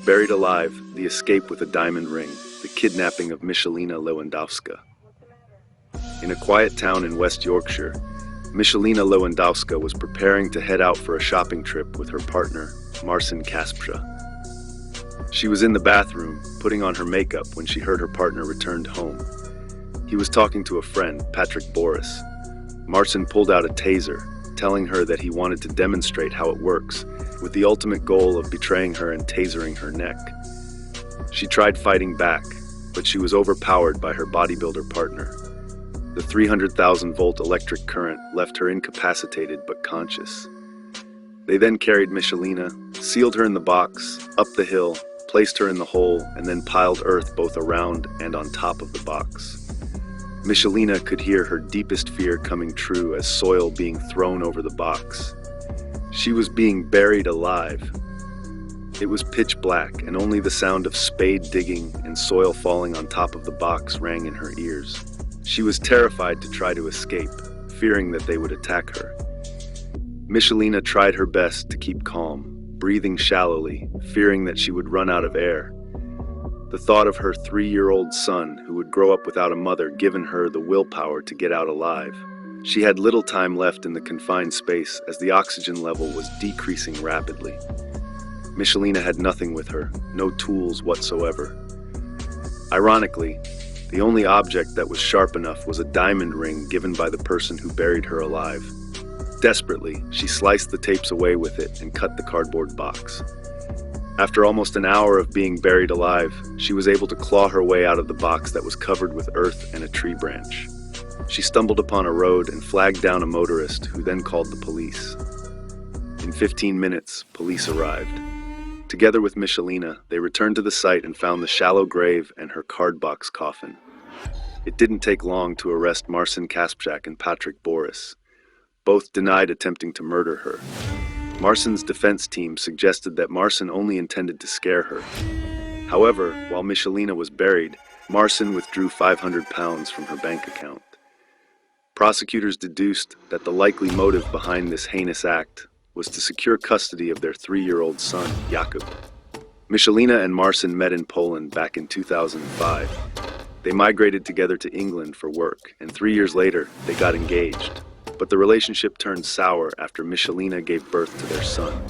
Buried alive, the escape with a diamond ring, the kidnapping of Michelina Lewandowska. In a quiet town in West Yorkshire, Michelina Lewandowska was preparing to head out for a shopping trip with her partner, Marcin Kasprzak. She was in the bathroom, putting on her makeup when she heard her partner returned home. He was talking to a friend, Patrick Boris. Marcin pulled out a taser, telling her that he wanted to demonstrate how it works, with the ultimate goal of betraying her and tasering her neck. She tried fighting back, but she was overpowered by her bodybuilder partner. The 300,000-volt electric current left her incapacitated but conscious. They then carried Michelina, sealed her in the box, up the hill, placed her in the hole, and then piled earth both around and on top of the box. Michelina could hear her deepest fear coming true as soil being thrown over the box. She was being buried alive. It was pitch black, and only the sound of spade digging and soil falling on top of the box rang in her ears. She was terrified to try to escape, fearing that they would attack her. Michelina tried her best to keep calm, breathing shallowly, fearing that she would run out of air. The thought of her 3-year-old son, who would grow up without a mother, given her the willpower to get out alive. She had little time left in the confined space as the oxygen level was decreasing rapidly. Michelina had nothing with her, no tools whatsoever. Ironically, the only object that was sharp enough was a diamond ring given by the person who buried her alive. Desperately, she sliced the tapes away with it and cut the cardboard box. After almost an hour of being buried alive, she was able to claw her way out of the box that was covered with earth and a tree branch. She stumbled upon a road and flagged down a motorist, who then called the police. In 15 minutes, police arrived. Together with Michelina, they returned to the site and found the shallow grave and her cardbox coffin. It didn't take long to arrest Marcin Kasprzak and Patrick Boris. Both denied attempting to murder her. Marcin's defense team suggested that Marcin only intended to scare her. However, while Michelina was buried, Marcin withdrew £500 from her bank account. Prosecutors deduced that the likely motive behind this heinous act was to secure custody of their 3-year-old son, Jakub. Michelina and Marcin met in Poland back in 2005. They migrated together to England for work, and 3 years later, they got engaged. But the relationship turned sour after Michelina gave birth to their son.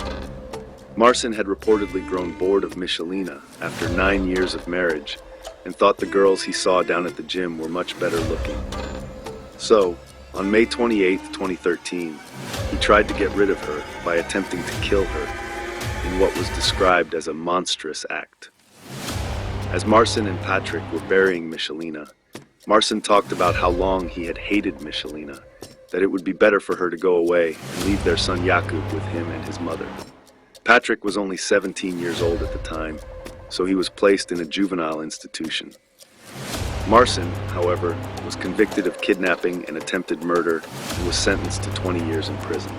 Marcin had reportedly grown bored of Michelina after 9 years of marriage and thought the girls he saw down at the gym were much better looking. So, on May 28, 2013, he tried to get rid of her by attempting to kill her in what was described as a monstrous act. As Marcin and Patrick were burying Michelina, Marcin talked about how long he had hated Michelina, that it would be better for her to go away and leave their son Jakub with him and his mother. Patrick was only 17 years old at the time, so he was placed in a juvenile institution. Marcin, however, was convicted of kidnapping and attempted murder and was sentenced to 20 years in prison.